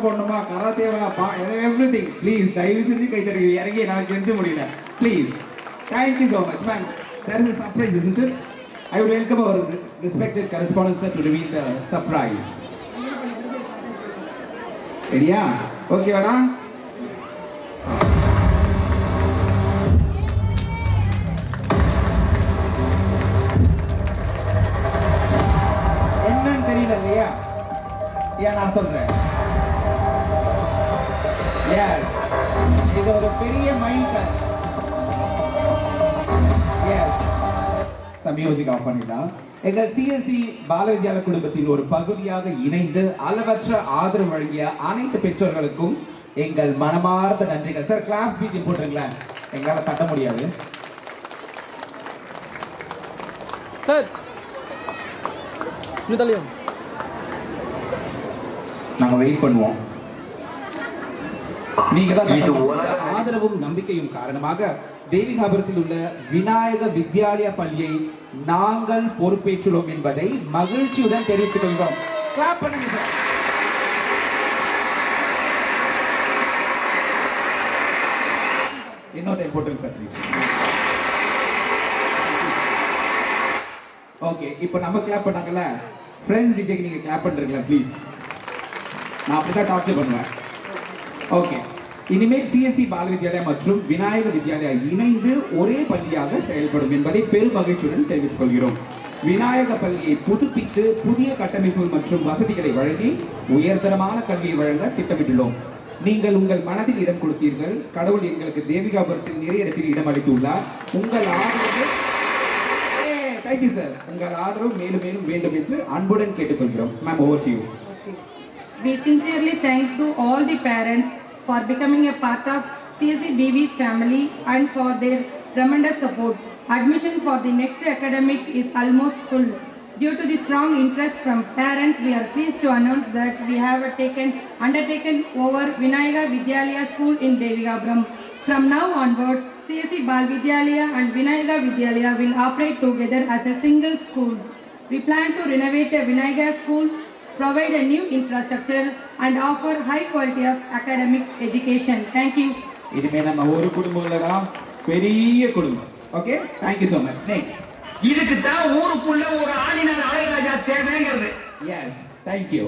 போடணுமா கராத்தேவா everything please தயவு செஞ்சு கை தருங்க இறங்கி என்னால் கெஞ்ச முடியல please thank you so much ma'am there is a surprise isn't it I will welcome our respected correspondent sir to reveal the surprise ரெடியா ஓகே வாடா என்னன்னு தெரியல இல்லையா ஏன் நான் சொல்றேன் எஸ் இது ஒரு பெரிய மைல்கல் எஸ் மியூசிக் ஆஃப் பண்ணிடலாம் எங்கள் சிஎஸ்சி பால வித்யாலயா குடும்பத்தின் ஒரு பகுதியாக இணைந்து அளவற்ற ஆதரவு வழங்கிய அனைத்து பெற்றோர்களுக்கும் எங்கள் மனமார்ந்த நன்றிகள் சார் கிளாஸ் ஸ்பீச் போட்டுருங்களேன் எங்களால் தட்ட முடியாது சார் நாங்கள் வெயிட் பண்ணுவோம் நீங்க தான் ஆதரவும் நம்பிக்கையும் காரணமாக தேவிகாபுரத்தில் உள்ள விநாயக வித்யாலயா பள்ளியை நாங்கள் பொறுப்பேற்றுள்ளோம் என்பதை மகிழ்ச்சியுடன் தெரிவித்துக் கொள்கிறோம். கிளாப் பண்ணுங்க சார். இன்னொரு டைம் போட்டுங்க சார் ப்ளீஸ். ஓகே இப்போ நம்ம கிளாப் பண்ணாங்கல்ல ஃப்ரெண்ட்ஸ் டிஜேக்கு நீங்க கிளாப் பண்றீங்களா ப்ளீஸ். நான் அப்படிதான் டார்ச்சர் பண்ணுவேன். ஓகே இனிமேல் சிஎஸ்சி பால வித்யாலயா மற்றும் விநாயக வித்யாலயா இணைந்து ஒரே பள்ளியாக செயல்படும் என்பதை பெரும் மகிழ்ச்சியுடன் தெரிவித்துக் கொள்கிறோம். விநாயக பள்ளியை புதுப்பித்து புதிய கட்டமைப்பு மற்றும் வசதிகளை வழங்கி உயர்தரமான கல்வியை வழங்க திட்டமிட்டுள்ளோம். நீங்கள் உங்கள் மனதில் இடம் கொடுத்தீர்கள். கடவுள் எங்களுக்கு தேவிகாபுரத்தில் நிறைய இடத்தில் இடம் அளித்துள்ளார். உங்கள் ஆதரவு தேங்க்யூ சார். உங்கள் ஆதரவு மேலும் மேலும் வேண்டும் என்று அன்புடன் கேட்டுக்கொள்கிறோம். Ma'am over to you. We sincerely thank to all the parents for becoming a part of CSE BV's family and for their tremendous support. Admission for the next academic is almost full. Due to the strong interest from parents, we are pleased to announce that we have undertaken over Vinayaka Vidyalaya School in Devigapuram. From now onwards, CSE Bal Vidyalaya and Vinayaka Vidyalaya will operate together as a single school. We plan to renovate a Vinayaka school, provide a new infrastructure and offer high quality of academic education. Thank you. இதுமே நம்ம ஒரு குடும்பம் இல்லடா பெரிய குடும்பம். Okay thank you so much. Next இதுக்கு தான் ஊருக்குள்ள ஒரு ஆளினார் அழகராஜா தேவைங்கிறது. Yes thank you.